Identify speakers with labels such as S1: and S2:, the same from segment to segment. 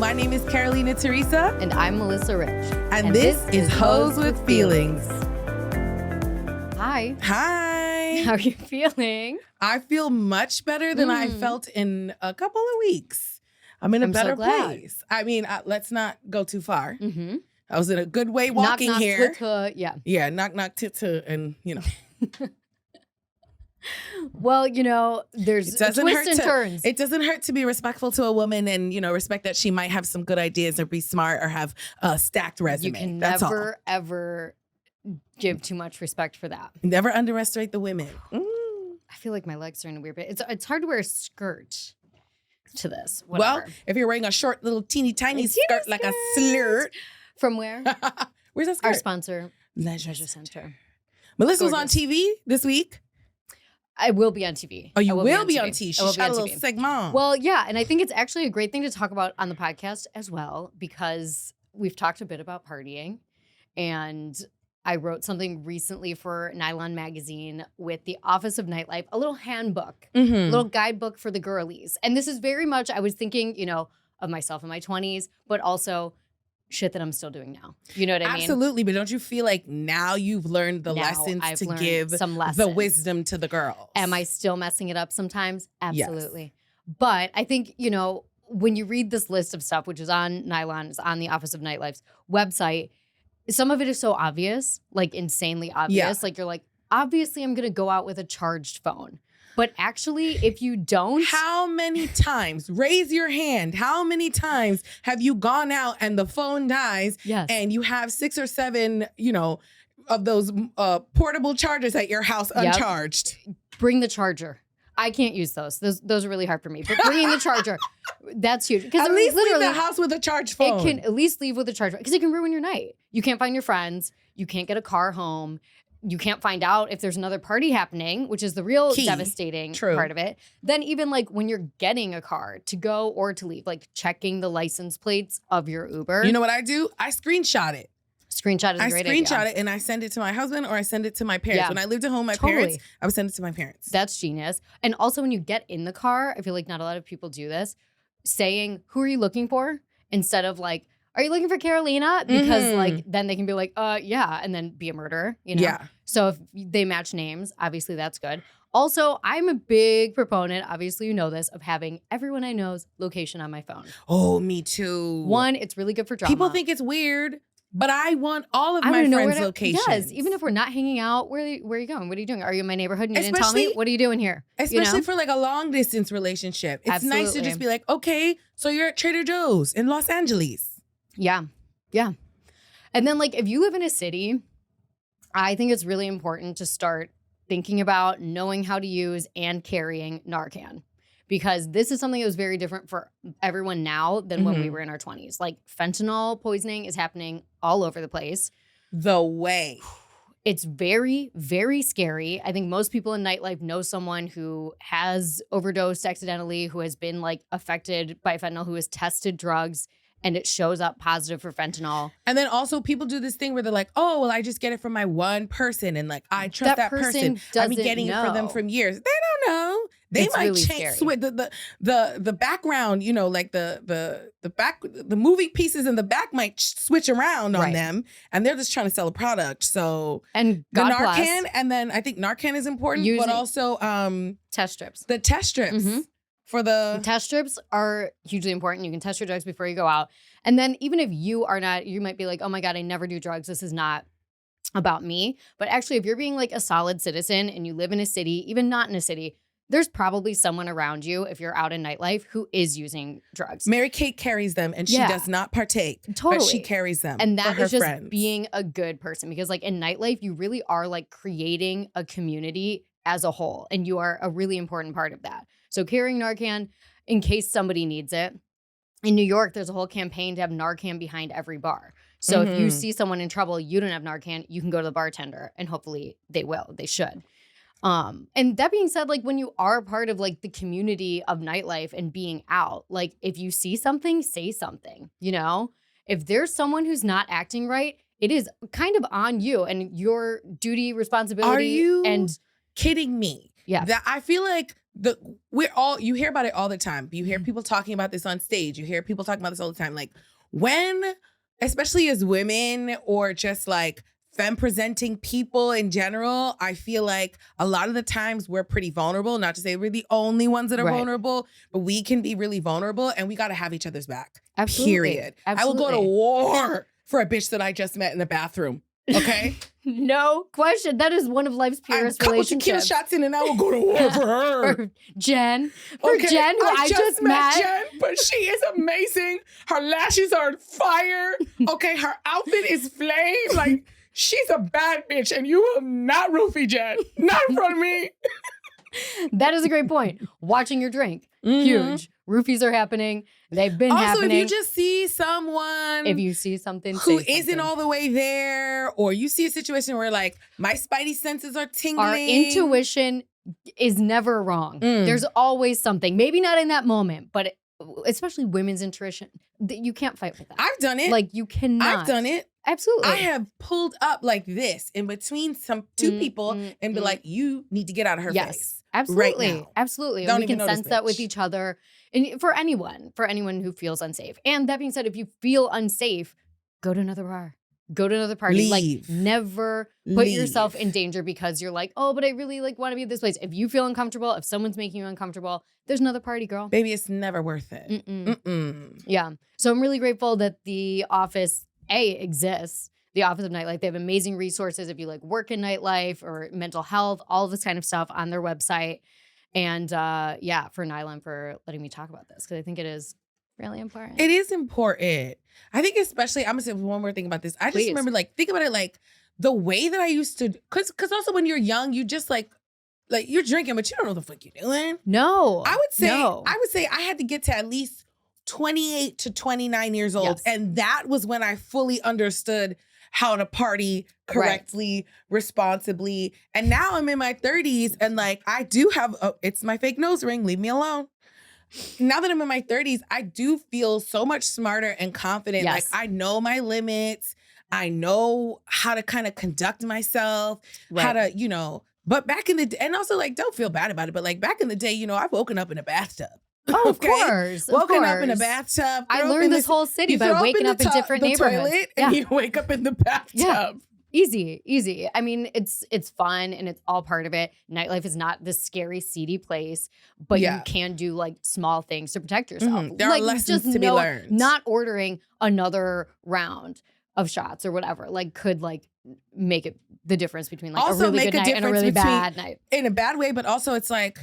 S1: My name is Carolina Teresa.
S2: And I'm Melissa Rich.
S1: And this is Hoes with Feelings.
S2: Hi.
S1: Hi.
S2: How are you feeling?
S1: I feel much better than I felt in a couple of weeks. I'm in a better place. I mean, let's not go too far.
S2: Mm-hmm.
S1: I was in a good way walking
S2: knock,
S1: here.
S2: Yeah.
S1: Yeah, knock, knock, and,
S2: Well, there's twists and turns.
S1: It doesn't hurt to be respectful to a woman and, respect that she might have some good ideas or be smart or have a stacked resume.
S2: You can
S1: That's
S2: never,
S1: all.
S2: ever give too much respect for that.
S1: Never underestimate the women.
S2: I feel like my legs are in a weird bit. It's hard to wear a skirt to this.
S1: Well,
S2: Whatever.
S1: if you're wearing a short, little, teeny, tiny skirt like a flirt.
S2: From where?
S1: Where's that skirt?
S2: Our sponsor,
S1: Leisure
S2: Center.
S1: Melissa was on TV this week.
S2: I will be on TV.
S1: Oh, you will be on TV. She shot a little segment.
S2: Well, yeah, and I think it's actually a great thing to talk about on the podcast as well, because we've talked a bit about partying, and I wrote something recently for Nylon Magazine with the Office of Nightlife, a little handbook, a little guidebook for the girlies. And this is very much, I was thinking, of myself in my 20s, but also shit that I'm still doing now. You know what I mean?
S1: Absolutely. But don't you feel like now you've learned the lessons to give the wisdom to the girls?
S2: Am I still messing it up sometimes? Absolutely. Yes. But I think, when you read this list of stuff, which is on Nylon, is on the Office of Nightlife's website, some of it is so obvious, like insanely obvious. Yeah. Like you're like, obviously I'm going to go out with a charged phone. But actually, if you don't...
S1: How many times, raise your hand, how many times have you gone out and the phone dies and you have 6 or 7, of those portable chargers at your house uncharged?
S2: Bring the charger. I can't use those. Those are really hard for me. But bringing the charger, that's huge.
S1: Because at least leave the house with a charged phone.
S2: It can at least leave with a charger because it can ruin your night. You can't find your friends. You can't get a car home. You can't find out if there's another party happening, which is the real devastating part of it. Then even like when you're getting a car to go or to leave, like checking the license plates of your Uber.
S1: You know what I do? I screenshot it.
S2: Screenshot is a great idea.
S1: I screenshot it and I send it to my husband or I send it to my parents. Yeah. When I lived at home with my parents, I would send it to my parents.
S2: That's genius. And also when you get in the car, I feel like not a lot of people do this, saying, who are you looking for? Instead of like, are you looking for Carolina? Because like then they can be like, yeah, and then be a murderer, Yeah. So if they match names, obviously that's good. Also, I'm a big proponent, obviously you know this, of having everyone I know's location on my phone.
S1: Oh, me too.
S2: One, it's really good for drama.
S1: People think it's weird, but I want all of my friends' locations.
S2: Yes, even if we're not hanging out, where are you going? What are you doing? Are you in my neighborhood and you didn't tell me? What are you doing here?
S1: Especially for like a long distance relationship. It's nice to just be like, okay, so you're at Trader Joe's in Los Angeles.
S2: Yeah. Yeah. And then like if you live in a city, I think it's really important to start thinking about knowing how to use and carrying Narcan. Because this is something that was very different for everyone now than when we were in our 20s. Like fentanyl poisoning is happening all over the place. It's very, very scary. I think most people in nightlife know someone who has overdosed accidentally, who has been like affected by fentanyl, who has tested drugs, and it shows up positive for fentanyl.
S1: And then also people do this thing where they're like, oh, well, I just get it from my one person. And like, I trust that person. I've been getting it from them for years. They don't know. They might really change the background, like the moving pieces in the back might switch around on them. And they're just trying to sell a product. So
S2: and
S1: the Narcan, and then I think Narcan is important, but also
S2: test strips.
S1: The test strips. The
S2: test strips are hugely important. You can test your drugs before you go out. And then even if you are not, you might be like, oh my God, I never do drugs. This is not about me. But actually, if you're being like a solid citizen and you live in a city, even not in a city, there's probably someone around you, if you're out in nightlife, who is using drugs.
S1: Mary Kate carries them and she does not partake.
S2: Totally.
S1: But she carries them.
S2: And that is just
S1: friends.
S2: Being a good person. Because like in nightlife, you really are like creating a community as a whole. And you are a really important part of that. So carrying Narcan in case somebody needs it. In New York, there's a whole campaign to have Narcan behind every bar. So if you see someone in trouble, you don't have Narcan, you can go to the bartender and hopefully they will. They should. And that being said, like when you are part of like the community of nightlife and being out, like if you see something, say something, If there's someone who's not acting right, it is kind of on you and your duty, responsibility.
S1: Are you kidding me?
S2: Yeah.
S1: That I feel like you hear about it all the time. You hear people talking about this on stage. You hear people talking about this all the time. Like when, especially as women or just like femme presenting people in general, I feel like a lot of the times we're pretty vulnerable. Not to say we're the only ones that are vulnerable, but we can be really vulnerable and we got to have each other's back.
S2: Absolutely.
S1: Period. Absolutely. I will go to war for a bitch that I just met in the bathroom. Okay?
S2: No question. That is one of life's purest relationships.
S1: Tequila shots in and I will go to war for her.
S2: For Jen. For Jen, who I just met.
S1: Jen, but she is amazing. Her lashes are fire. Okay, her outfit is flame. Like, she's a bad bitch, and you will not roofie Jen. Not in front of me.
S2: That is a great point. Watching your drink. Huge. Roofies are happening. They've been happening.
S1: Also, if you just see someone.
S2: If you see something.
S1: Who isn't all the way there, or you see a situation where like my spidey senses are tingling.
S2: Our intuition is never wrong. There's always something. Maybe not in that moment, but especially women's intuition. You can't fight with that.
S1: I've done it.
S2: Like you cannot.
S1: I've done it.
S2: Absolutely.
S1: I have pulled up like this in between two people and be like, you need to get out of her face.
S2: Absolutely.
S1: Right now.
S2: Absolutely.
S1: Don't
S2: and we
S1: even
S2: can sense that with each other. And for anyone who feels unsafe. And that being said, if you feel unsafe, go to another bar. Go to another party.
S1: Leave.
S2: Like never put yourself in danger because you're like, oh, but I really like want to be at this place. If you feel uncomfortable, if someone's making you uncomfortable, there's another party, girl.
S1: Baby, it's never worth it.
S2: Yeah. So I'm really grateful that the office exists. The Office of Nightlife. They have amazing resources if you like work in nightlife or mental health, all of this kind of stuff on their website. And for Nyla for letting me talk about this because I think it is really important.
S1: It is important. I think especially, I'm going to say one more thing about this. I just remember like, think about it like the way that I used to, because also when you're young, you just like you're drinking, but you don't know what the fuck you're doing.
S2: No.
S1: I would say I had to get to at least 28 to 29 years old.
S2: Yes.
S1: And that was when I fully understood how to party correctly, responsibly. And now I'm in my 30s and like I do have, it's my fake nose ring, leave me alone. Now that I'm in my 30s, I do feel so much smarter and confident.
S2: Yes.
S1: Like I know my limits. I know how to kind of conduct myself, how to, but back in the day, and also like, don't feel bad about it, but like back in the day, I've woken up in a bathtub.
S2: Oh, of course.
S1: Woken up in a bathtub.
S2: I learned this whole city by waking up in different neighborhoods.
S1: Toilet and you wake up in the bathtub.
S2: Yeah. Easy. I mean, it's fun and it's all part of it. Nightlife is not this scary, seedy place, but you can do like small things to protect yourself.
S1: There are lessons to be learned.
S2: Not ordering another round of shots or whatever, like could like make it the difference between like
S1: also
S2: a really good night and a really bad night.
S1: In a bad way, but also it's like,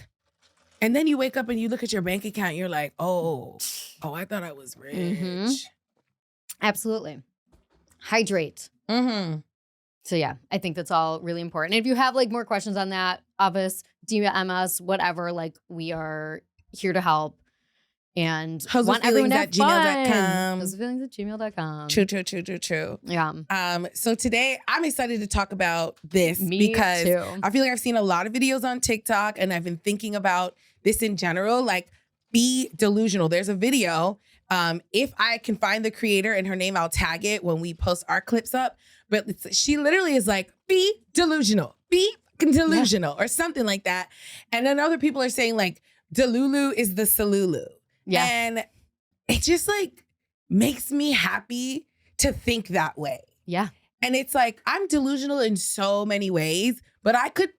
S1: and then you wake up and you look at your bank account, you're like, oh, I thought I was rich.
S2: Absolutely. Hydrate. So yeah, I think that's all really important. And if you have like more questions on that, office, DM us, whatever, like we are here to help. And want everyone to have fun. Hostfeelings@gmail.com.
S1: True.
S2: Yeah.
S1: So today I'm excited to talk about this because
S2: too.
S1: I feel like I've seen a lot of videos on TikTok and I've been thinking about this in general, like be delusional. There's a video. If I can find the creator and her name, I'll tag it when we post our clips up. But she literally is like, be delusional, be delusional or something like that. And then other people are saying like, Delulu is the Salulu.
S2: Yeah.
S1: And it just like makes me happy to think that way.
S2: Yeah.
S1: And it's like, I'm delusional in so many ways, but I could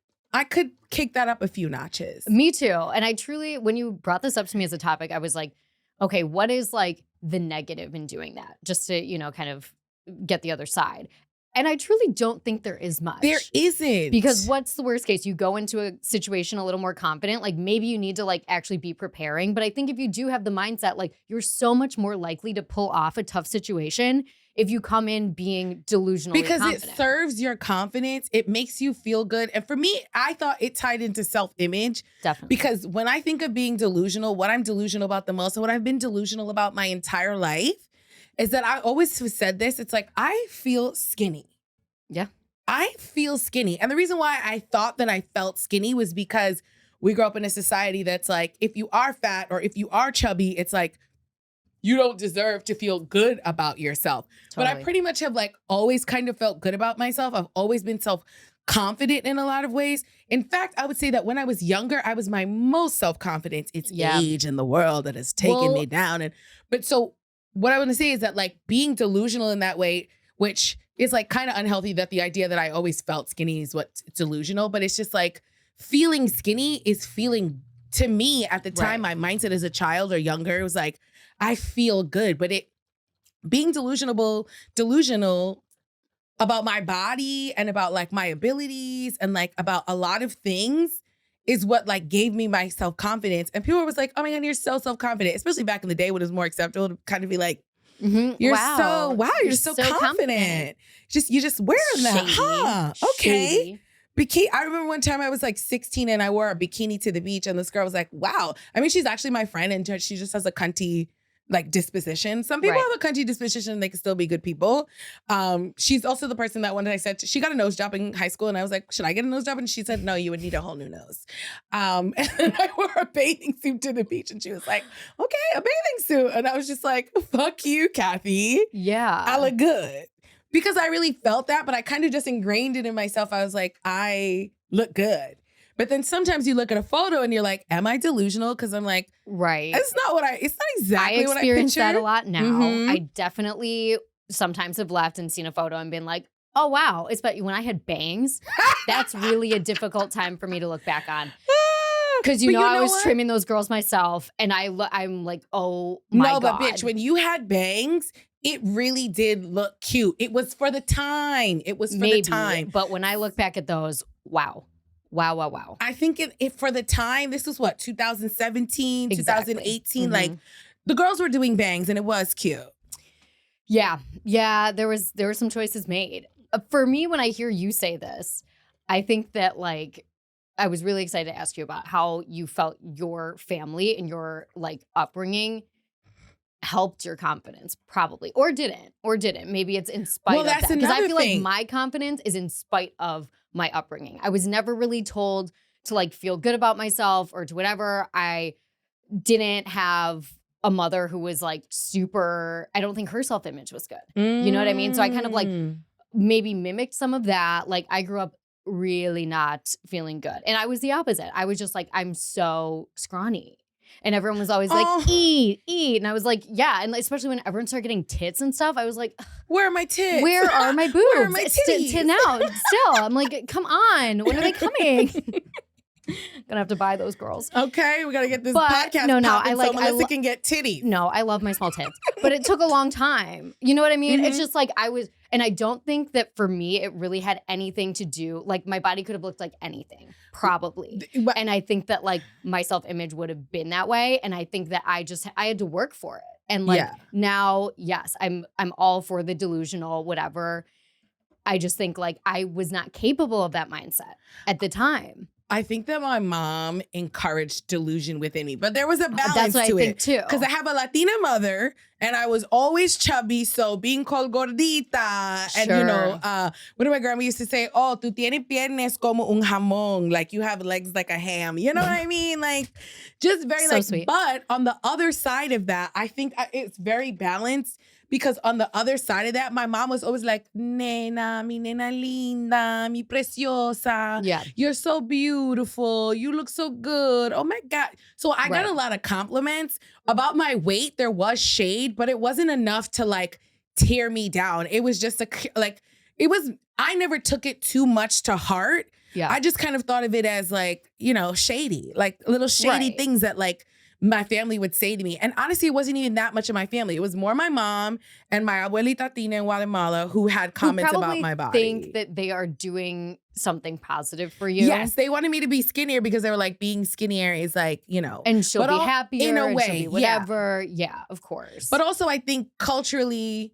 S1: kick that up a few notches.
S2: Me too. And I truly, when you brought this up to me as a topic, I was like, okay, what is like the negative in doing that? Just to, kind of get the other side. And I truly don't think there is much.
S1: There isn't.
S2: Because what's the worst case? You go into a situation a little more confident. Like maybe you need to like actually be preparing. But I think if you do have the mindset, like you're so much more likely to pull off a tough situation if you come in being delusionally
S1: because
S2: confident.
S1: It serves your confidence. It makes you feel good. And for me, I thought it tied into self-image.
S2: Definitely.
S1: Because when I think of being delusional, what I'm delusional about the most and what I've been delusional about my entire life is that I always have said this. It's like, I feel skinny.
S2: Yeah.
S1: I feel skinny. And the reason why I thought that I felt skinny was because we grew up in a society that's like, if you are fat or if you are chubby, it's like, you don't deserve to feel good about yourself. Totally. But I pretty much have like always kind of felt good about myself. I've always been confident in a lot of ways. In fact, I would say that when I was younger, I was my most self-confident. It's age and the world that has taken me down. But so what I want to say is that like being delusional in that way, which is like kind of unhealthy, that the idea that I always felt skinny is what's delusional, but it's just like feeling skinny is feeling, to me at the time, my mindset as a child or younger, it was like, I feel good, but being delusional about my body and about like my abilities and like about a lot of things is what like gave me my self-confidence. And people was like, oh my God, you're so self-confident, especially back in the day when it was more acceptable to kind of be like, you're so confident. You just wearing that, huh? Okay. I remember one time I was like 16 and I wore a bikini to the beach and this girl was like, wow. I mean, she's actually my friend and she just has a cunty like disposition. Some people have a cunty disposition and they can still be good people. She's also the person that one day I said, she got a nose job in high school and I was like, should I get a nose job? And she said, no, you would need a whole new nose. And then I wore a bathing suit to the beach and she was like, okay, a bathing suit. And I was just like, fuck you, Kathy.
S2: Yeah.
S1: I look good. Because I really felt that, but I kind of just ingrained it in myself. I was like, I look good. But then sometimes you look at a photo and you're like, am I delusional? Because I'm like, it's not exactly what I
S2: experience
S1: pictured.
S2: that a lot now. I definitely sometimes have left and seen a photo and been like, oh, wow. Especially when I had bangs, that's really a difficult time for me to look back on. Because I was trimming those girls myself and I'm like, oh my God.
S1: No, but bitch, when you had bangs, it really did look cute. It was for the time. It was for the time.
S2: But when I look back at those, wow.
S1: I think it for the time, this was what, 2017, 2018? Like the girls were doing bangs and it was cute.
S2: Yeah, there were some choices made. For me, when I hear you say this, I think that like, I was really excited to ask you about how you felt your family and your like upbringing helped your confidence, probably, or didn't. Maybe it's in spite of that. Because I feel like my confidence is in spite of my upbringing. I was never really told to like feel good about myself or to whatever. I didn't have a mother who was like super, I don't think her self-image was good. You know what I mean? So I kind of like maybe mimicked some of that. Like I grew up really not feeling good. And I was the opposite. I was just like, I'm so scrawny. And everyone was always like, eat. And I was like, yeah. And especially when everyone started getting tits and stuff, I was like,
S1: where are my tits?
S2: Where are my boobs?
S1: Where are my titties?
S2: Now, still. I'm like, come on. When are they coming? Gonna have to buy those girls.
S1: Okay, we gotta get this podcast popping so Melissa can get titties.
S2: No, I love my small tits. But it took a long time. You know what I mean? It's just like and I don't think that for me, it really had anything to do, like my body could have looked like anything, probably. And I think that like my self-image would have been that way. And I think that I had to work for it. And like now, yes, I'm all for the delusional, whatever. I just think like I was not capable of that mindset at the time.
S1: I think that my mom encouraged delusion within me, but there was a balance
S2: That's what
S1: to
S2: I think
S1: it.
S2: too.
S1: Because I have a Latina mother and I was always chubby, so being called gordita. And you know, what did my grandma used to say? Oh, tú tienes piernas como un jamón. Like you have legs like a ham. You know what I mean? Like just very so like, sweet. But on the other side of that, I think it's very balanced. Because on the other side of that, my mom was always like, nena, mi nena linda, mi preciosa.
S2: Yeah.
S1: You're so beautiful. You look so good. Oh my God. So I got a lot of compliments. About my weight, there was shade, but it wasn't enough to like tear me down. It was just I never took it too much to heart.
S2: Yeah.
S1: I just kind of thought of it as like, you know, shady, like little shady things that like, my family would say to me. And honestly, it wasn't even that much of my family. It was more my mom and my abuelita Tina in Guatemala who had comments about my body.
S2: Think that they are doing something positive for you.
S1: Yes, they wanted me to be skinnier because they were like, being skinnier is like, you know.
S2: And she'll be happier.
S1: In a way,
S2: she'll be whatever. Yeah, of course.
S1: But also I think culturally,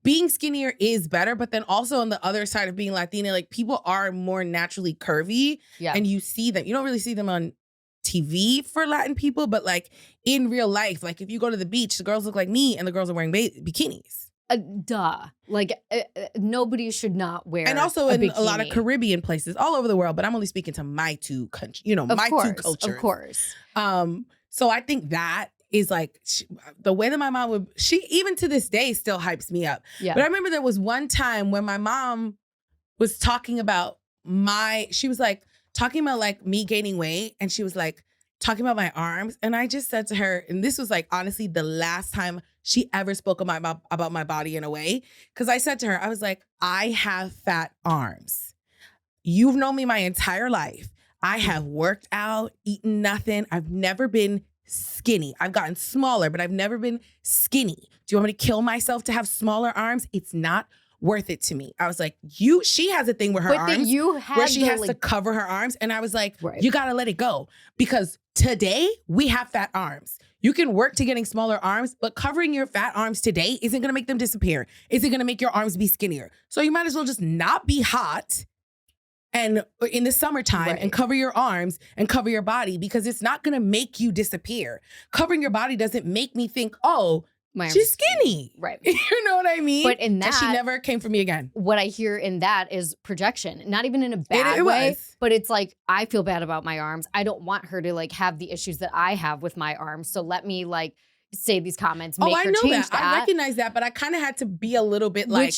S1: being skinnier is better. But then also on the other side of being Latina, like people are more naturally curvy.
S2: Yeah.
S1: And you see them. You don't really see them on TV for Latin people, but like in real life, like if you go to the beach, the girls look like me and the girls are wearing bikinis.
S2: Duh. Like nobody should not wear
S1: and also
S2: a
S1: in
S2: bikini.
S1: A lot of Caribbean places all over the world, but I'm only speaking to my two countries, you know, my two cultures.
S2: Of course.
S1: So I think that is like the way that my mom would, she even to this day still hypes me up.
S2: Yeah.
S1: But I remember there was one time when my mom was talking about she was like talking about like me gaining weight, and she was like talking about my arms. And I just said to her, and this was like honestly the last time she ever spoke about my body in a way. Cause I said to her, I was like, I have fat arms. You've known me my entire life. I have worked out, eaten nothing. I've never been skinny. I've gotten smaller, but I've never been skinny. Do you want me to kill myself to have smaller arms? It's not worth it to me. I was like, she has a thing with her arms where she has to cover her arms. And I was like, you got to let it go, because today we have fat arms. You can work to getting smaller arms, but covering your fat arms today isn't going to make them disappear. Isn't going to make your arms be skinnier. So you might as well just not be hot and in the summertime and cover your arms and cover your body, because it's not going to make you disappear. Covering your body doesn't make me think, oh, she's skinny.
S2: Right.
S1: You know what I mean?
S2: But in that,
S1: she never came for me again.
S2: What I hear in that is projection. Not even in a bad way, but it's like, I feel bad about my arms. I don't want her to like have the issues that I have with my arms. So let me like say these comments, make her change that.
S1: I recognize that, but I kind of had to be a little bit like,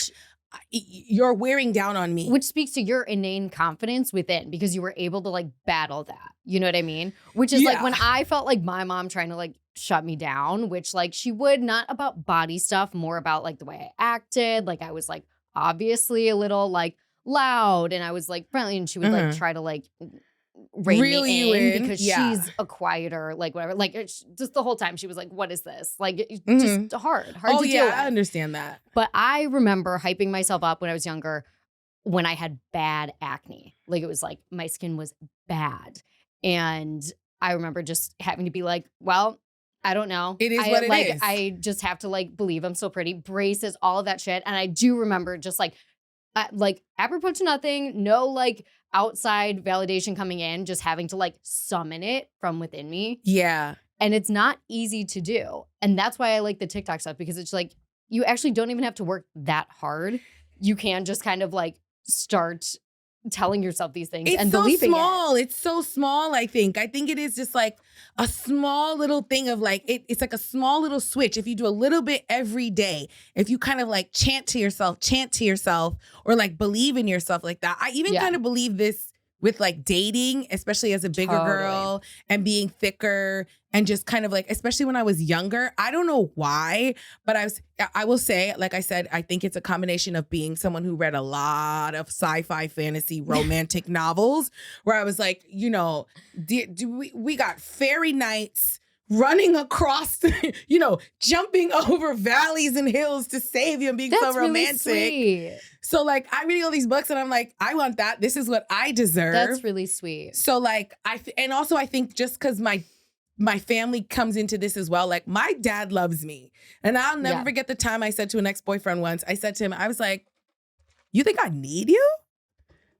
S1: you're wearing down on me.
S2: Which speaks to your inane confidence within, because you were able to like battle that. You know what I mean? Which is like when I felt like my mom trying to like shut me down, which like she would, not about body stuff, more about like the way I acted. Like I was like obviously a little like loud, and I was like friendly, and she would like try to like rein me in because she's a quieter, like whatever. Like just the whole time she was like, what is this? Like it's just hard to deal with.
S1: I understand that.
S2: But I remember hyping myself up when I was younger, when I had bad acne. Like it was like my skin was bad. And I remember just having to be like, well, I don't know.
S1: It is what it is.
S2: I just have to like believe I'm so pretty. Braces, all of that shit. And I do remember just like apropos to nothing, no like outside validation coming in, just having to like summon it from within me.
S1: Yeah.
S2: And it's not easy to do. And that's why I like the TikTok stuff, because it's like, you actually don't even have to work that hard. You can just kind of like start telling yourself these things and believing it.
S1: It's so small, I think. I think it is just like a small little thing of like, it's like a small little switch. If you do a little bit every day, if you kind of like chant to yourself, or like believe in yourself like that. I even kind of believe this with like dating, especially as a bigger girl and being thicker, and just kind of like, especially when I was younger, I don't know why, but I will say, like I said, I think it's a combination of being someone who read a lot of sci-fi, fantasy, romantic novels, where I was like, you know, we got fairy knights running across, jumping over valleys and hills to save you and being so romantic.
S2: Really sweet.
S1: So like I read all these books and I'm like, I want that. This is what I deserve.
S2: That's really sweet.
S1: So like I think just because my family comes into this as well. Like my dad loves me, and I'll never forget the time I said to an ex-boyfriend once. I said to him, I was like, "You think I need you?"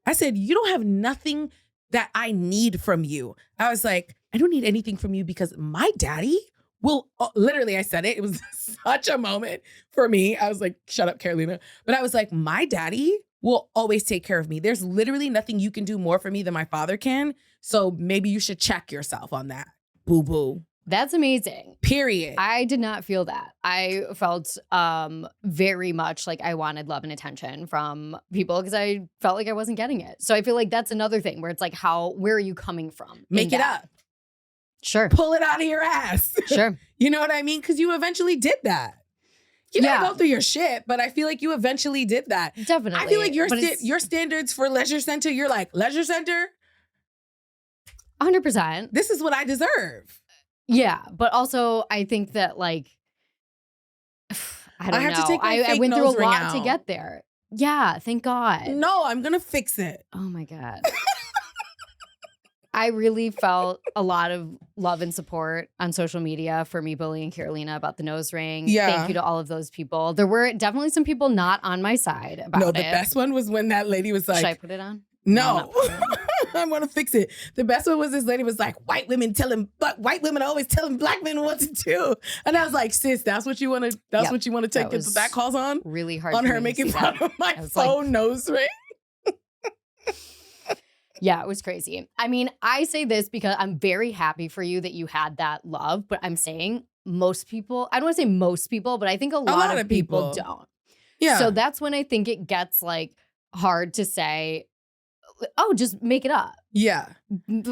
S1: I said, "You don't have nothing that I need from you." I was like, "I don't need anything from you because my daddy will," literally I said it. It was such a moment for me. I was like, shut up, Carolina. But I was like, my daddy will always take care of me. There's literally nothing you can do more for me than my father can. So maybe you should check yourself on that. Boo boo.
S2: That's amazing.
S1: Period.
S2: I did not feel that. I felt very much like I wanted love and attention from people, because I felt like I wasn't getting it. So I feel like that's another thing where it's like, where are you coming from?
S1: Make it up.
S2: Sure.
S1: Pull it out of your ass.
S2: Sure.
S1: You know what I mean? Because you eventually did that. You didn't go through your shit, but I feel like you eventually did that.
S2: Definitely.
S1: I feel like your standards for Leisure Center, you're like, Leisure Center?
S2: 100%.
S1: This is what I deserve.
S2: Yeah, but also I think that like, I don't know.
S1: To take my
S2: I went through a lot
S1: out
S2: to get there. Yeah, thank God.
S1: No, I'm going to fix it.
S2: Oh my God. I really felt a lot of love and support on social media for me bullying Carolina about the nose ring.
S1: Yeah.
S2: Thank you to all of those people. There were definitely some people not on my side about it.
S1: No, the best one was when that lady was like,
S2: should I put it on?
S1: No. I'm going to fix it. The best one was this lady was like, white women are always telling black men what to do. And I was like, sis, that's what you want to take that calls on?
S2: Really hard
S1: on her making fun of my faux nose ring.
S2: Yeah, it was crazy. I mean, I say this because I'm very happy for you that you had that love, but I'm saying most people, I don't want to say most people, but I think a lot of people don't.
S1: Yeah.
S2: So that's when I think it gets like hard to say, oh, just make it up.
S1: Yeah.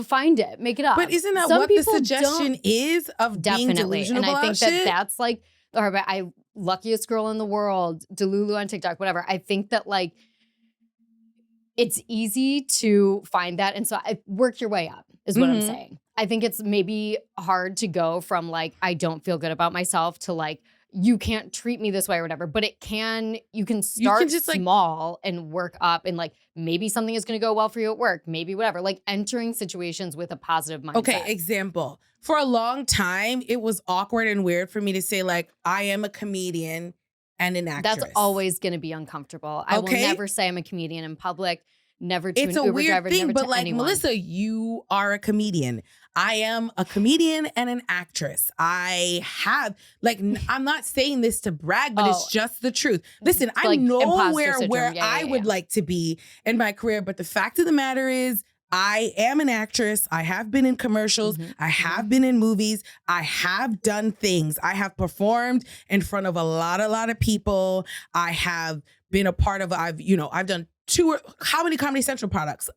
S2: Find it, make it up.
S1: But isn't that what the suggestion is of being delusional
S2: and I think
S1: shit?
S2: that's like, I luckiest girl in the world, Delulu on TikTok, whatever. I think that like, it's easy to find that. And so work your way up is what I'm saying. I think it's maybe hard to go from like, I don't feel good about myself to like, you can't treat me this way or whatever, but you can start just small and work up and like, maybe something is going to go well for you at work, maybe whatever, like entering situations with a positive mindset.
S1: Okay, example. For a long time, it was awkward and weird for me to say like, I am a comedian and an actress.
S2: That's always going to be uncomfortable. I will never say I'm a comedian in public. Never to
S1: it's
S2: an
S1: a
S2: Uber
S1: weird
S2: driver,
S1: thing,
S2: never
S1: but
S2: to
S1: like
S2: anyone.
S1: Melissa, you are a comedian. I am a comedian and an actress. I have I'm not saying this to brag, but it's just the truth. Listen, I'm nowhere where I would like to be in my career, but the fact of the matter is, I am an actress. I have been in commercials. I have been in movies. I have done things. I have performed in front of a lot of people. I have been a part of. I've done how many Comedy Central projects?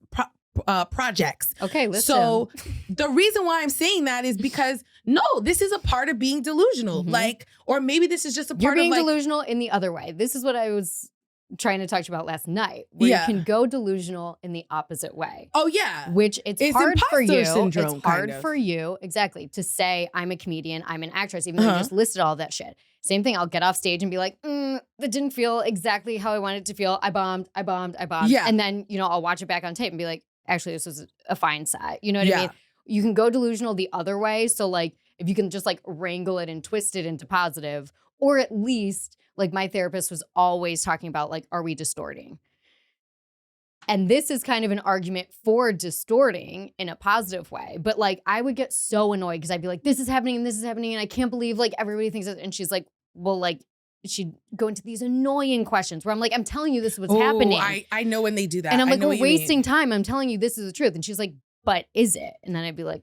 S2: Okay, listen.
S1: So the reason why I'm saying that is because this is a part of being delusional. Or maybe this is just a part
S2: You're being
S1: of
S2: delusional in the other way. This is what I was trying to talk to you about last night, where you can go delusional in the opposite way.
S1: Oh yeah.
S2: Which it's hard for you.
S1: Syndrome,
S2: it's hard for you, exactly, to say I'm a comedian, I'm an actress, even though you just listed all that shit. Same thing, I'll get off stage and be like, that didn't feel exactly how I wanted it to feel. I bombed.
S1: Yeah.
S2: And then, I'll watch it back on tape and be like, actually, this was a fine set. You know what I mean? You can go delusional the other way. So like, if you can just like wrangle it and twist it into positive, or at least like my therapist was always talking about like, are we distorting? And this is kind of an argument for distorting in a positive way. But like, I would get so annoyed because I'd be like, this is happening and this is happening. And I can't believe like everybody thinks that. And she's like, well, like, she'd go into these annoying questions where I'm like, I'm telling you this is what's happening.
S1: I know when they do that.
S2: And I'm like, we're wasting time. I'm telling you this is the truth. And she's like, but is it? And then I'd be like,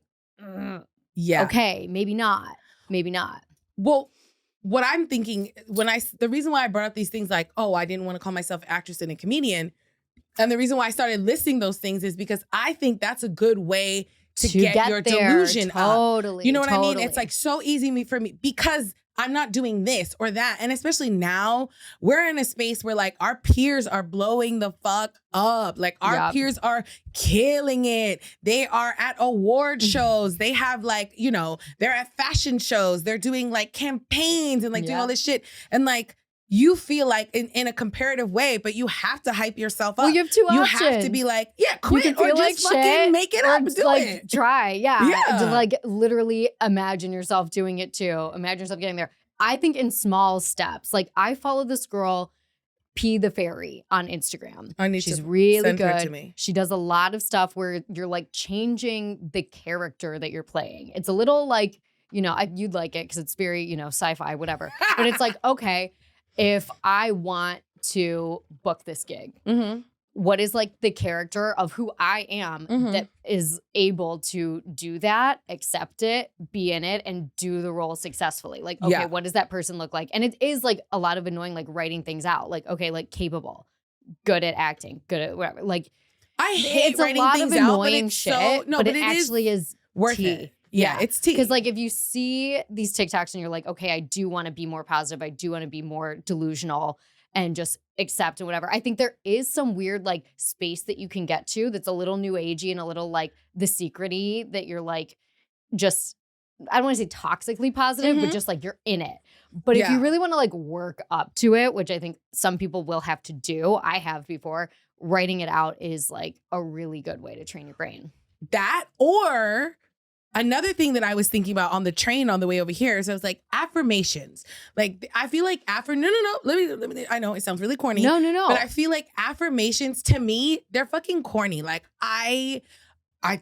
S1: yeah.
S2: Okay, maybe not. Maybe not.
S1: Well, what I'm thinking the reason why I brought up these things like, I didn't want to call myself an actress and a comedian. And the reason why I started listing those things is because I think that's a good way to get your delusion up. You know what I mean? It's like so easy for me because I'm not doing this or that. And especially now, we're in a space where like our peers are blowing the fuck up. Like our peers are killing it. They are at award shows. They have like, they're at fashion shows. They're doing like campaigns and like doing all this shit. And like, you feel like in a comparative way, but you have to hype yourself up.
S2: Well, you have two options.
S1: You have to be like, quit
S2: you can
S1: or just
S2: like
S1: fucking make it up. Do
S2: like,
S1: it.
S2: Try, To like literally imagine yourself doing it too. Imagine yourself getting there. I think in small steps. Like I follow this girl, P the Fairy, on Instagram. She's really
S1: send
S2: good.
S1: Her to me.
S2: She does a lot of stuff where you're like changing the character that you're playing. It's a little like, you'd like it because it's very, sci-fi, whatever. But it's like, okay, if I want to book this gig, what is like the character of who I am that is able to do that, accept it, be in it, and do the role successfully? Like, okay, what does that person look like? And it is like a lot of annoying, like writing things out. Like, okay, like capable, good at acting, good at whatever. Like,
S1: I hate
S2: it's
S1: writing
S2: a lot
S1: things
S2: of
S1: out,
S2: annoying
S1: but it's
S2: shit. But it actually is
S1: worth
S2: tea.
S1: it. Yeah, it's tea.
S2: Because like if you see these TikToks and you're like, okay, I do want to be more positive. I do want to be more delusional and just accept and whatever. I think there is some weird like space that you can get to that's a little new agey and a little like the secret-y that you're like just, I don't want to say toxically positive, but just like you're in it. But if you really want to like work up to it, which I think some people will have to do, I have before, writing it out is like a really good way to train your brain.
S1: That or another thing that I was thinking about on the train on the way over here is I was like, affirmations. Like, I feel like no. Let me, I know it sounds really corny.
S2: No.
S1: But I feel like affirmations, to me, they're fucking corny. Like, I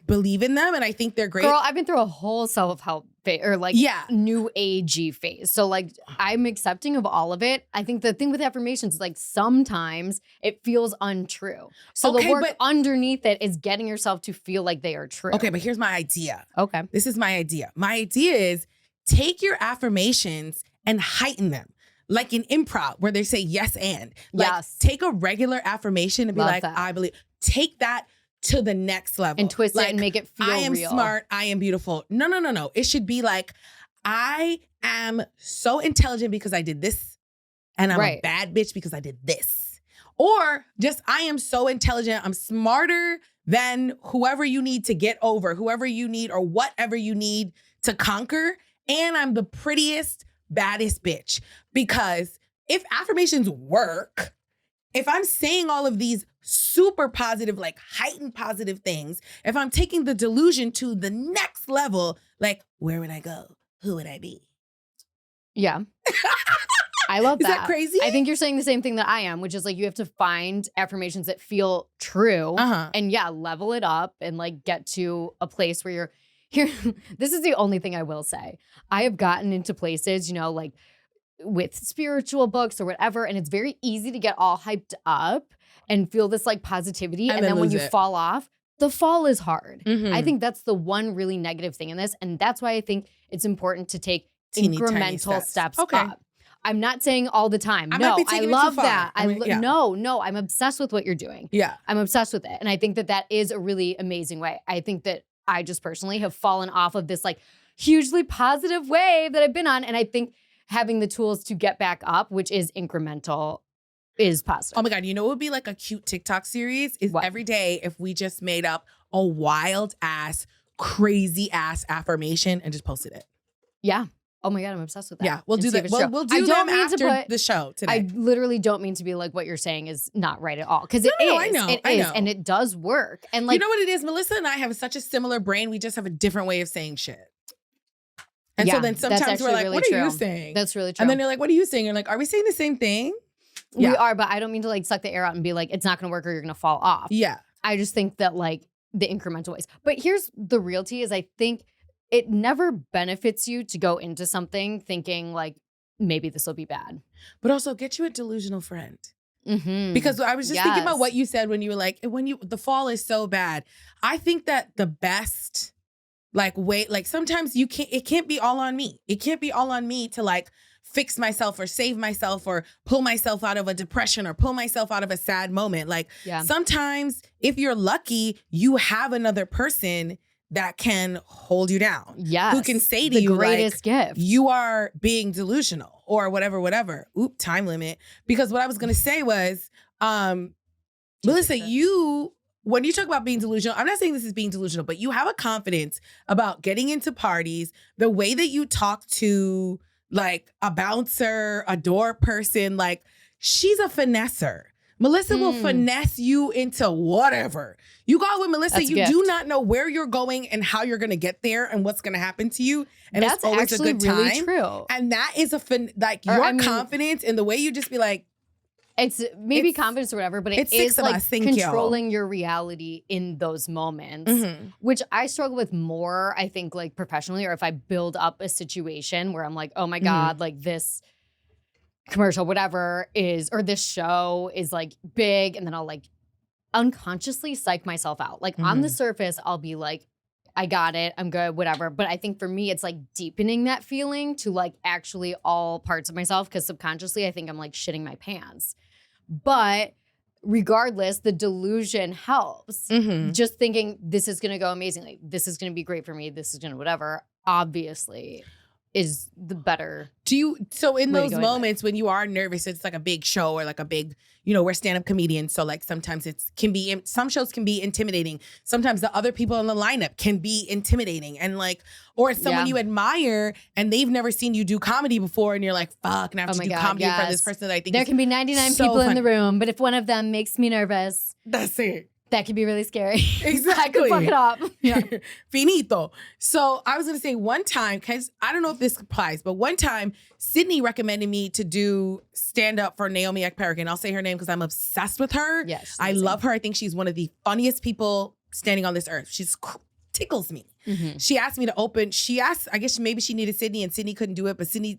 S1: believe in them and I think they're great.
S2: Girl, I've been through a whole self-help phase or like new agey phase. So like I'm accepting of all of it. I think the thing with affirmations is like sometimes it feels untrue. So the work underneath it is getting yourself to feel like they are true.
S1: Okay, but here's my idea.
S2: Okay.
S1: This is my idea. My idea is take your affirmations and heighten them. Like in improv where they say yes and. Like, take a regular affirmation and be like, I believe. Take that to the next level.
S2: And twist it and make it feel real.
S1: I am smart. I am beautiful. No. It should be like, I am so intelligent because I did this. And I'm a bad bitch because I did this. Or just, I am so intelligent. I'm smarter than whoever you need to get over, whoever you need or whatever you need to conquer. And I'm the prettiest, baddest bitch. Because if affirmations work, if I'm saying all of these super positive, like heightened positive things, if I'm taking the delusion to the next level, like, where would I go? Who would I be?
S2: Yeah. I love that.
S1: Is that crazy?
S2: I think you're saying the same thing that I am, which is like you have to find affirmations that feel true and level it up and like get to a place where you're here. This is the only thing I will say. I have gotten into places, like with spiritual books or whatever, and it's very easy to get all hyped up and feel this like positivity. And then when you fall off, the fall is hard. I think that's the one really negative thing in this. And that's why I think it's important to take incremental steps up. I'm not saying all the time. I love that. No, I'm obsessed with what you're doing.
S1: Yeah.
S2: I'm obsessed with it. And I think that is a really amazing way. I think that I just personally have fallen off of this like hugely positive wave that I've been on. And I think having the tools to get back up, which is incremental, is positive.
S1: Oh my God, you know what would be like a cute TikTok series? Is every day if we just made up a wild ass, crazy ass affirmation and just posted it.
S2: Yeah. Oh my God, I'm obsessed with that.
S1: Yeah, we'll do that. We'll do them after the show today.
S2: I literally don't mean to be like what you're saying is not right at all. Because it is. I know. And it does work. And like,
S1: you know what it is? Melissa and I have such a similar brain. We just have a different way of saying shit. And so then sometimes we're like,
S2: really
S1: what
S2: true.
S1: are you saying?
S2: That's really true.
S1: And then you're like, what are you saying? You're like, are we saying the same thing?
S2: We are, but I don't mean to like suck the air out and be like, it's not going to work or you're going to fall off.
S1: Yeah.
S2: I just think that like the incremental ways. But here's the reality is I think it never benefits you to go into something thinking like, maybe this will be bad.
S1: But also get you a delusional friend. Because I was just thinking about what you said when you were like, the fall is so bad. I think that the best sometimes it can't be all on me. It can't be all on me to like fix myself or save myself or pull myself out of a depression or pull myself out of a sad moment. Like sometimes if you're lucky, you have another person that can hold you down.
S2: Yes.
S1: Who can say to you,
S2: the greatest gift.
S1: You are being delusional or whatever. Oop, time limit. Because what I was going to say was, Melissa, when you talk about being delusional, I'm not saying this is being delusional, but you have a confidence about getting into parties, the way that you talk to like a bouncer, a door person, like she's a finesser. Melissa will finesse you into whatever. You go out with Melissa, you do not know where you're going and how you're going to get there and what's going to happen to you. And
S2: that's
S1: it's always a good time.
S2: Really true.
S1: And that is your confidence in the way you just be like,
S2: it's maybe confidence or whatever, but it is like controlling your reality in those moments, which I struggle with more, I think, like professionally, or if I build up a situation where I'm like, oh my God, like this commercial, whatever is, or this show is like big. And then I'll like unconsciously psych myself out. Like on the surface, I'll be like, I got it, I'm good, whatever. But I think for me, it's like deepening that feeling to like actually all parts of myself. Cause subconsciously, I think I'm like shitting my pants. But regardless, the delusion helps. Just thinking this is going to go amazingly. This is going to be great for me. This is going to whatever, obviously is the better.
S1: So in those moments when you are nervous, it's like a big show or like a big, we're stand-up comedians. So like sometimes some shows can be intimidating. Sometimes the other people in the lineup can be intimidating. And like, or it's someone you admire and they've never seen you do comedy before. And you're like, fuck, now I have to do comedy in front of this person that I think
S2: there can be 99 people in the room, but if one of them makes me nervous.
S1: That's it.
S2: That could be really scary.
S1: Exactly.
S2: I could fuck it up.
S1: Yeah. Finito. So I was going to say one time, because I don't know if this applies, but one time Sydney recommended me to do stand up for Naomi Ekperigin. I'll say her name because I'm obsessed with her.
S2: Yes,
S1: I love her. I think she's one of the funniest people standing on this earth. She's tickles me. She asked me to open. I guess maybe she needed Sydney and Sydney couldn't do it, but Sydney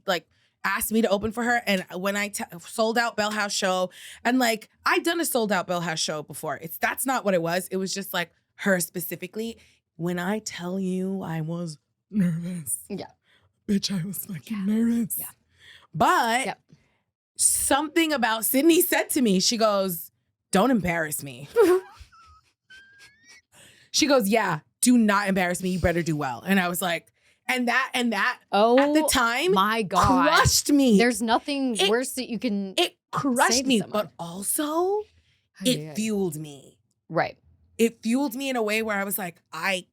S1: asked me to open for her. And when I sold out Bell House show, and like I'd done a sold out Bell House show before. That's not what it was. It was just like her specifically. When I tell you I was nervous. Yeah. Bitch, I was fucking nervous. Yeah. But something about Sydney said to me, she goes, don't embarrass me. She goes, yeah, do not embarrass me. You better do well. And I was like, and that at the time,
S2: my God,
S1: crushed me.
S2: There's nothing worse that you can.
S1: It crushed me, but also it fueled me.
S2: Right.
S1: It fueled me in a way where I was like, I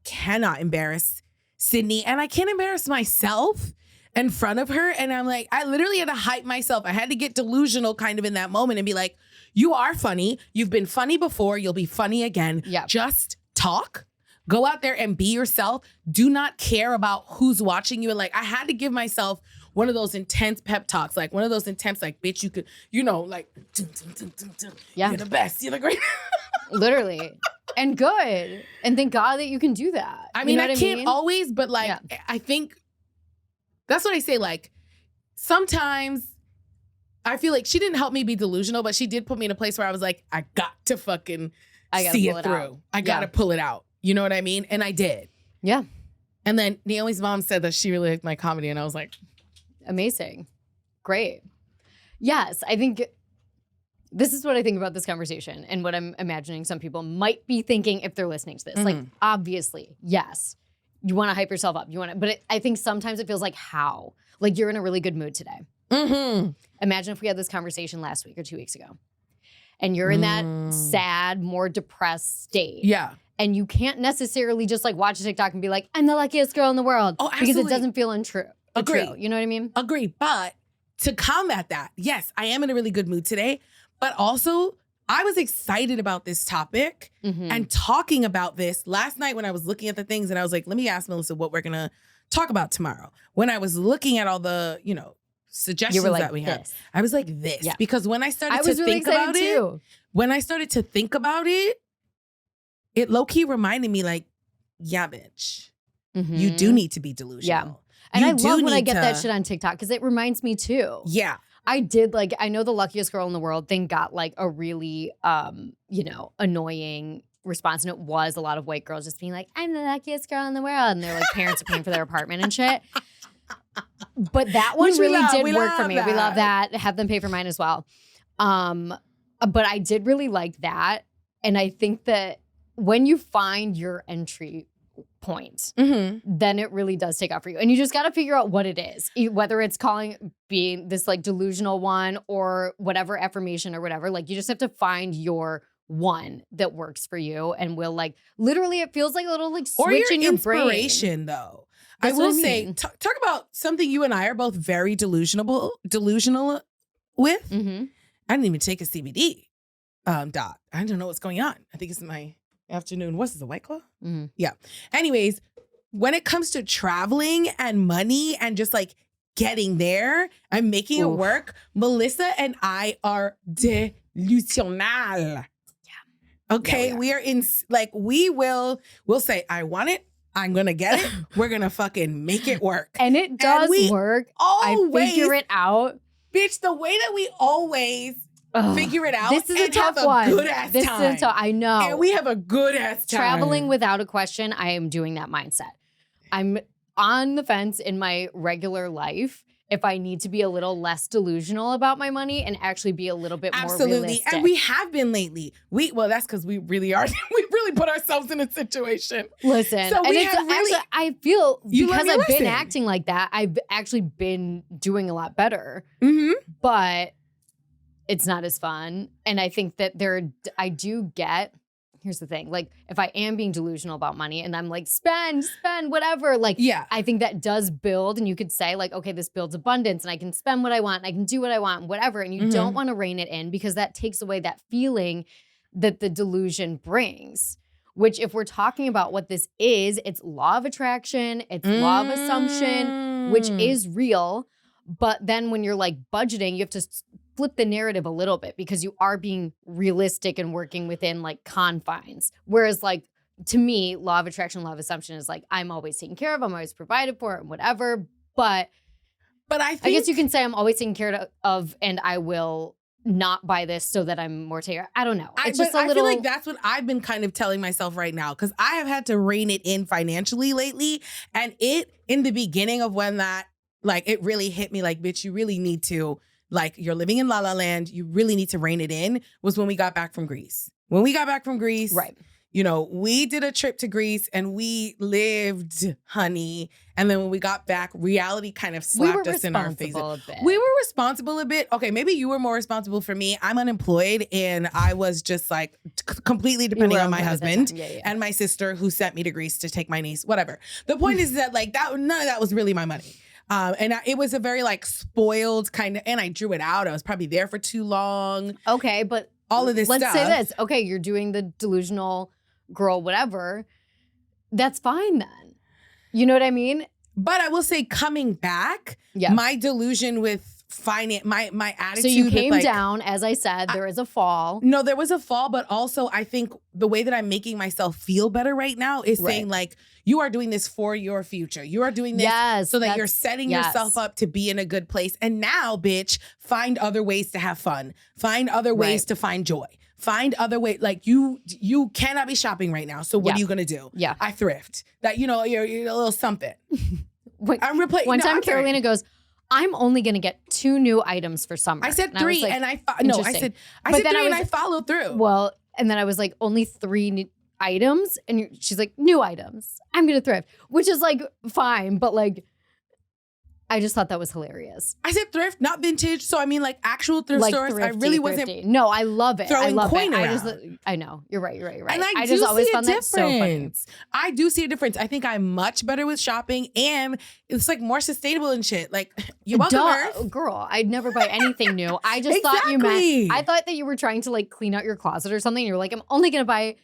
S1: cannot embarrass Sydney, and I can't embarrass myself in front of her. And I'm like, I literally had to hype myself. I had to get delusional kind of in that moment and be like, you are funny. You've been funny before. You'll be funny again.
S2: Yeah.
S1: Just talk. Go out there and be yourself. Do not care about who's watching you. And like, I had to give myself one of those intense pep talks, like one of those intense, like, bitch, you could, like,
S2: yeah,
S1: you're the best. You're the great.
S2: Literally. And good. And thank God that you can do that.
S1: I mean, I can't always, but like, I think that's what I say. Like, sometimes I feel like she didn't help me be delusional, but she did put me in a place where I was like, I got to fucking see it through. I got to pull it out. You know what I mean? And I did.
S2: Yeah.
S1: And then Naomi's mom said that she really liked my comedy. And I was like,
S2: amazing. Great. Yes. I think this is what I think about this conversation and what I'm imagining some people might be thinking if they're listening to this. Mm-hmm. Like, obviously, yes, you want to hype yourself up. You want to, but I think sometimes it feels like how? Like you're in a really good mood today.
S1: Mm-hmm.
S2: Imagine if we had this conversation last week or 2 weeks ago and you're in that sad, more depressed state.
S1: Yeah.
S2: And you can't necessarily just like watch a TikTok and be like, I'm the luckiest girl in the world.
S1: Oh, absolutely.
S2: Because it doesn't feel untrue.
S1: Agree.
S2: True. You know what I mean?
S1: Agree. But to combat that, yes, I am in a really good mood today. But also, I was excited about this topic and talking about this last night when I was looking at the things and I was like, let me ask Melissa what we're going to talk about tomorrow. When I was looking at all the, suggestions
S2: like,
S1: that we had, I was like this. Yeah. Because when I started
S2: to think about it,
S1: when I started to think about it, it low-key reminded me like, yeah, bitch, you do need to be delusional.
S2: Yeah. And I love when I get that shit on TikTok because it reminds me too.
S1: Yeah.
S2: I did I know the luckiest girl in the world thing got like a really, annoying response. And it was a lot of white girls just being like, I'm the luckiest girl in the world. And their like parents are paying for their apartment and shit. But that one really did work for me. We love that. Have them pay for mine as well. But I did really like that. And I think that when you find your entry point, then it really does take off for you. And you just got to figure out what it is, whether it's being this like delusional one or whatever affirmation or whatever. Like you just have to find your one that works for you and will like literally it feels like a little like switch in your
S1: inspiration
S2: brain.
S1: Though. That's I will say, talk about something you and I are both very delusional with. I didn't even take a CBD doc. I don't know what's going on. I think it's my afternoon. What's this, a White Claw? Yeah. Anyways, when it comes to traveling and money and just like getting there and making it work, Melissa and I are delusional. Yeah. Okay. Yeah, we are in like, we'll say, I want it. I'm going to get it. We're going to fucking make it work.
S2: And it does work.
S1: Always,
S2: I figure it out.
S1: Bitch, the way that we always figure it out.
S2: This is a tough one.
S1: Good ass
S2: this
S1: time.
S2: Is I know.
S1: And we have a good ass time.
S2: Traveling without a question, I am doing that mindset. I'm on the fence in my regular life if I need to be a little less delusional about my money and actually be a little bit more realistic.
S1: And we have been lately. That's because we really are. We really put ourselves in a situation.
S2: Listen,
S1: so
S2: and actually, I feel because I've been acting like that, I've actually been doing a lot better. But it's not as fun. And I think that I do get, here's the thing, like if I am being delusional about money and I'm like, spend, whatever, like, yeah, I think that does build. And you could say like, okay, this builds abundance and I can spend what I want and I can do what I want, whatever. And you don't want to rein it in because that takes away that feeling that the delusion brings, which if we're talking about what this is, it's law of attraction, it's law of assumption, which is real. But then when you're like budgeting, you have to flip the narrative a little bit because you are being realistic and working within like confines. Whereas like to me, law of attraction, law of assumption is like, I'm always taken care of, I'm always provided for and whatever. But I guess you can say I'm always taken care of and I will not buy this so that I'm more taken. I don't know. It's just a little.
S1: I feel like that's what I've been kind of telling myself right now because I have had to rein it in financially lately. And in the beginning of when that, like, it really hit me like, bitch, you really need to, like, you're living in La La Land. You really need to rein it in was when we got back from Greece. When we got back from Greece,
S2: right?
S1: we did a trip to Greece and we lived, honey. And then when we got back, reality kind of slapped us in our face. We were responsible a bit. Okay, maybe you were more responsible for me. I'm unemployed and I was just like completely depending on my husband and my sister who sent me to Greece to take my niece, whatever. The point is that like none of that was really my money. It was a very like spoiled kind of, and I drew it out. I was probably there for too long.
S2: Okay, but
S1: all of this
S2: let's
S1: stuff.
S2: say this. Okay, you're doing the delusional girl, whatever. That's fine then. You know what I mean?
S1: But I will say coming back, my delusion with finance, my attitude.
S2: So you came down, as I said, there is a fall.
S1: No, there was a fall, but also I think the way that I'm making myself feel better right now is saying like, you are doing this for your future. You are doing this so that you're setting yourself up to be in a good place. And now, bitch, find other ways to have fun. Find other ways to find joy. Find other ways. Like you cannot be shopping right now. So what are you gonna do?
S2: Yeah,
S1: I thrift. That you're a little something. I'm replacing.
S2: One time, Carolina goes, "I'm only gonna get 2 new items for summer."
S1: I said 3, and I said 3, and I followed through.
S2: Well, and then I was like, only 3 items, and she's like, new items. I'm gonna thrift, which is like fine, but like, I just thought that was hilarious.
S1: I said thrift, not vintage. So I mean, like actual thrift stores. I really wasn't.
S2: No, I love it. I love it.
S1: Around.
S2: I know you're right.
S1: And I just always found that so funny. I do see a difference. I think I'm much better with shopping, and it's like more sustainable and shit. Like you're welcome,
S2: girl. I'd never buy anything new. I just thought you meant. I thought that you were trying to like clean out your closet or something. You're like, I'm only gonna buy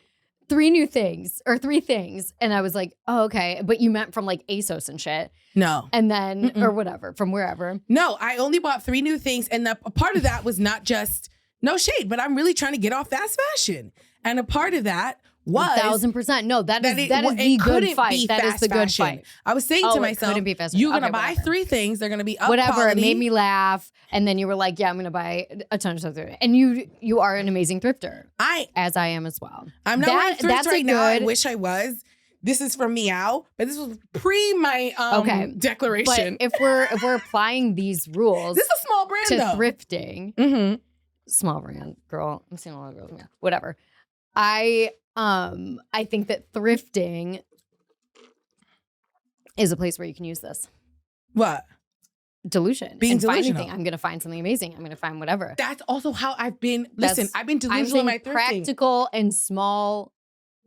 S2: 3 new things or 3 things. And I was like, oh, okay. But you meant from like ASOS and shit.
S1: No.
S2: And then, or whatever, from wherever.
S1: No, I only bought 3 new things. And a part of that was not just, no shade, but I'm really trying to get off fast fashion. And a part of that was
S2: 1,000%. No, that is the good fight. That is the good fight.
S1: I was saying to myself, you're going to buy 3 things. They're going to be up
S2: whatever.
S1: quality.
S2: It made me laugh. And then you were like, yeah, I'm going to buy a ton of stuff. And you are an amazing thrifter. As I am as well.
S1: I'm not wearing thrift right now. I wish I was. This is for meow, but this was pre my declaration.
S2: But if we're applying these rules,
S1: this is a small brand
S2: to
S1: though.
S2: Thrifting, small brand, girl. I'm seeing a lot of girls. Yeah, whatever. I think that thrifting is a place where you can use this.
S1: What?
S2: Delusion.
S1: Being
S2: delusional.
S1: Find
S2: anything. I'm going to find something amazing. I'm going to find whatever.
S1: That's also how I've been. Listen, I've been delusional in my thrifting.
S2: Practical and small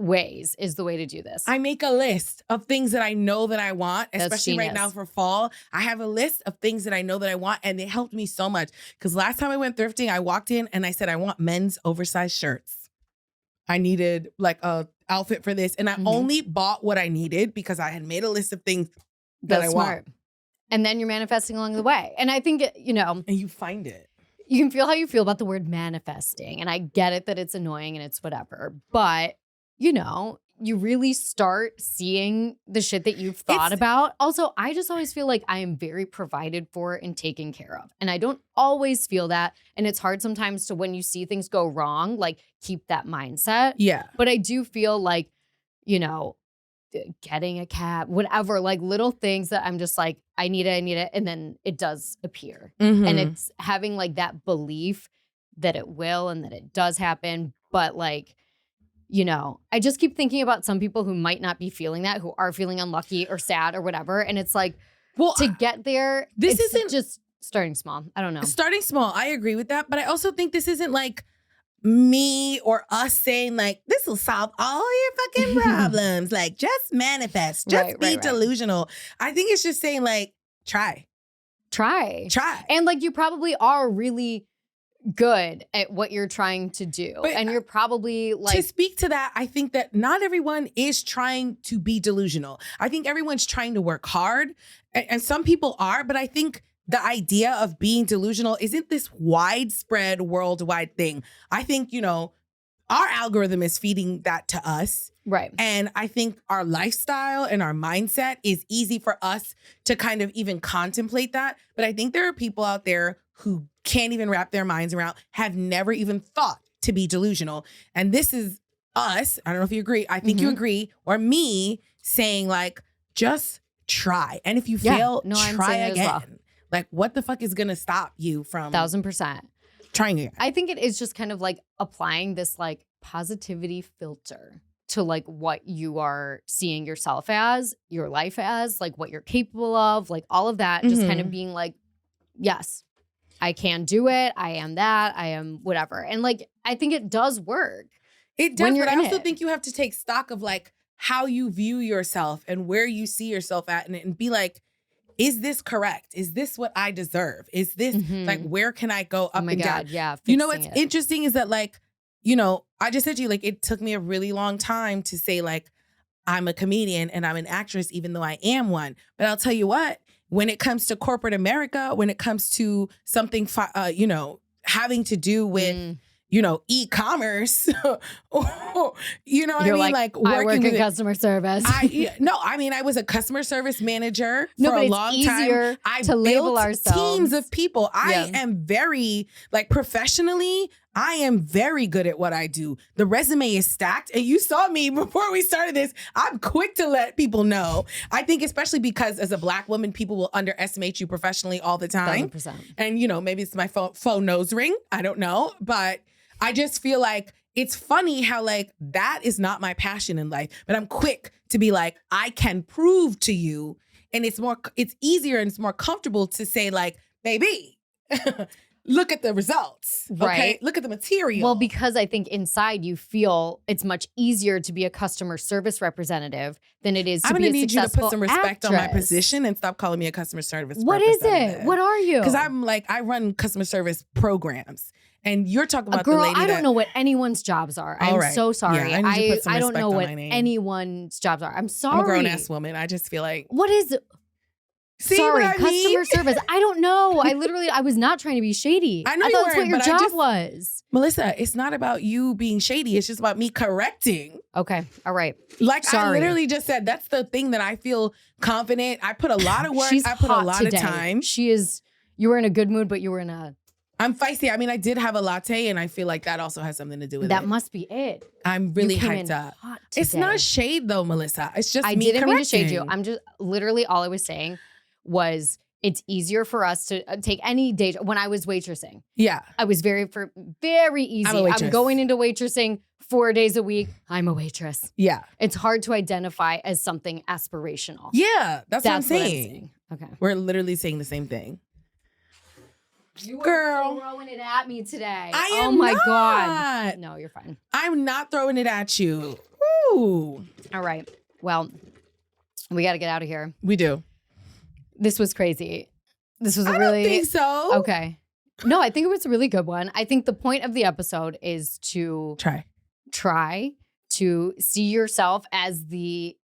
S2: ways is the way to do this.
S1: I make a list of things that I know that I want, especially right now for fall. I have a list of things that I know that I want, and it helped me so much. Because last time I went thrifting, I walked in and I said, I want men's oversized shirts. I needed like a outfit for this. And I only bought what I needed because I had made a list of things that I want.
S2: And then you're manifesting along the way. And I think,
S1: And you find it.
S2: You can feel how you feel about the word manifesting. And I get it that it's annoying and it's whatever. But, you really start seeing the shit that you've thought about. Also, I just always feel like I am very provided for and taken care of. And I don't always feel that. And it's hard sometimes to, when you see things go wrong, like keep that mindset.
S1: Yeah.
S2: But I do feel like, getting a cab, whatever, like little things that I'm just like, I need it. And then it does appear. And it's having like that belief that it will and that it does happen. But like, I just keep thinking about some people who might not be feeling that, who are feeling unlucky or sad or whatever. And it's like, to get there,
S1: this isn't
S2: just starting small. I don't know.
S1: Starting small. I agree with that. But I also think this isn't like me or us saying like, this will solve all your fucking problems. Like just manifest, just be delusional. I think it's just saying like, try. And like, you probably are really good at what you're trying to do. But and you're probably like, to speak to that, I think that not everyone is trying to be delusional. I think everyone's trying to work hard, and some people are, but I think the idea of being delusional isn't this widespread worldwide thing. I think, our algorithm is feeding that to us.
S2: Right.
S1: And I think our lifestyle and our mindset is easy for us to kind of even contemplate that. But I think there are people out there who can't even wrap their minds around, have never even thought to be delusional. And this is us. I don't know if you agree. I think you agree. Or me saying like, just try. And if you fail, try again. Well. Like, what the fuck is going to stop you from
S2: 1,000%
S1: trying again?
S2: I think it is just kind of like applying this like positivity filter to like what you are seeing yourself as, your life as, like what you're capable of, like all of that, just kind of being like, yes, I can do it. I am that. I am whatever. And like, I think it does work.
S1: It does, but I also think you have to take stock of like how you view yourself and where you see yourself at and be like, is this correct? Is this what I deserve? Is this like, where can I go up and down?
S2: Yeah.
S1: You know, what's interesting is that like, you know, I just said to you, like, it took me a really long time to say like, I'm a comedian and I'm an actress, even though I am one. But I'll tell you what, when it comes to corporate America, when it comes to something, you know, having to do with, you know, e-commerce, you know what I mean? Like
S2: I work in customer service.
S1: I mean, I was a customer service manager for a long time. I
S2: to label ourselves.
S1: Teams of people. I am very, like professionally, I am very good at what I do. The resume is stacked. And you saw me before we started this. I'm quick to let people know. I think especially because as a Black woman, people will underestimate you professionally all the time.
S2: 100%.
S1: And, you know, maybe it's my faux nose ring. I don't know. But I just feel like it's funny how like that is not my passion in life. But I'm quick to be like, I can prove to you. And it's easier and it's more comfortable to say like, baby, look at the results.
S2: Right.
S1: Okay? Look at the material.
S2: Well, because I think inside you feel it's much easier to be a customer service representative than it is to be a successful
S1: I'm going to need you to put some respect
S2: actress.
S1: on my position and stop calling me a customer service
S2: What
S1: representative.
S2: Is it? What are you?
S1: Because I'm like, I run customer service programs. And you're talking about
S2: girl,
S1: the lady
S2: I don't know what anyone's jobs are. I'm so sorry.
S1: Yeah,
S2: I don't know what anyone's jobs are. I'm sorry.
S1: I'm a grown-ass woman. I just feel like...
S2: What is...
S1: See
S2: sorry,
S1: what I mean?
S2: Customer service. I don't know. I was not trying to be shady.
S1: I know
S2: I thought that's what your job was.
S1: Melissa, it's not about you being shady. It's just about me correcting.
S2: Okay. All right.
S1: Like
S2: sorry.
S1: I literally just said, that's the thing that I feel confident. I put a lot of work. I put a lot of time.
S2: You were in a good mood, but you were in a...
S1: I'm feisty. I mean, I did have a latte, and I feel like that also has something to do with it.
S2: That must be it.
S1: I'm really hyped up. It's not shade, though, Melissa. It's just me correcting. I didn't mean to shade you.
S2: I'm just literally all I was saying was it's easier for us to take any day. When I was waitressing, I was very easy. I'm going into waitressing 4 days a week. I'm a waitress.
S1: Yeah,
S2: it's hard to identify as something aspirational.
S1: Yeah, that's what I'm saying.
S2: Okay,
S1: we're literally saying the same thing.
S2: You are throwing it at me today.
S1: I am
S2: oh my
S1: not.
S2: God. No, you're fine.
S1: I'm not throwing it at you. Ooh.
S2: All right. Well, we got to get out of here.
S1: We do.
S2: This was crazy. This was
S1: I don't think so.
S2: Okay. No, I think it was a really good one. I think the point of the episode is to try to see yourself as the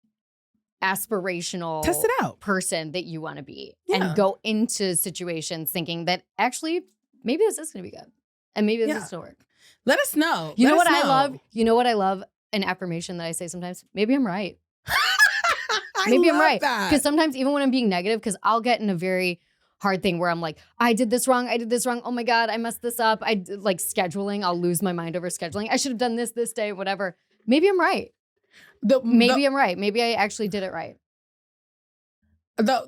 S2: aspirational
S1: test it out
S2: person that you want to be and go into situations thinking that actually maybe this is going to be good and maybe this is going to work.
S1: Let us know.
S2: You know what I love? You know what I love? An affirmation that I say sometimes. Maybe I'm right. Maybe I'm right. Because sometimes even when I'm being negative, because I'll get in a very hard thing where I'm like, I did this wrong. Oh my God, I messed this up. Like scheduling. I'll lose my mind over scheduling. I should have done this day, whatever. Maybe I'm right. I'm right. Maybe I actually did it right.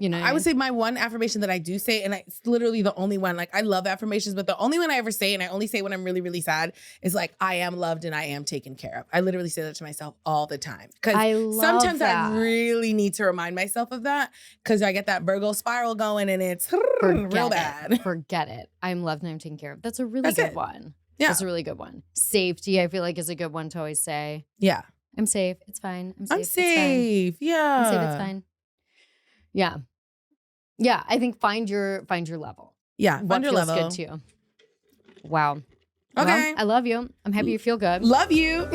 S2: You know,
S1: I would say my one affirmation that I do say, and it's literally the only one, like I love affirmations, but the only one I ever say, and I only say when I'm really, really sad, is like, I am loved and I am taken care of. I literally say that to myself all the time. Because sometimes I really need to remind myself of that because I get that Virgo spiral going and it's real bad.
S2: Forget it. I'm loved and I'm taken care of. That's a really good one. Yeah. That's a really good one. Safety, I feel like, is a good one to always say.
S1: Yeah.
S2: I'm safe. It's fine.
S1: I'm safe. Yeah.
S2: I'm safe. It's fine. Yeah. Yeah. I think find your level.
S1: Yeah. Find your level.
S2: What feels good to you. Wow.
S1: Okay.
S2: Well, I love you. I'm happy you feel good.
S1: Love you.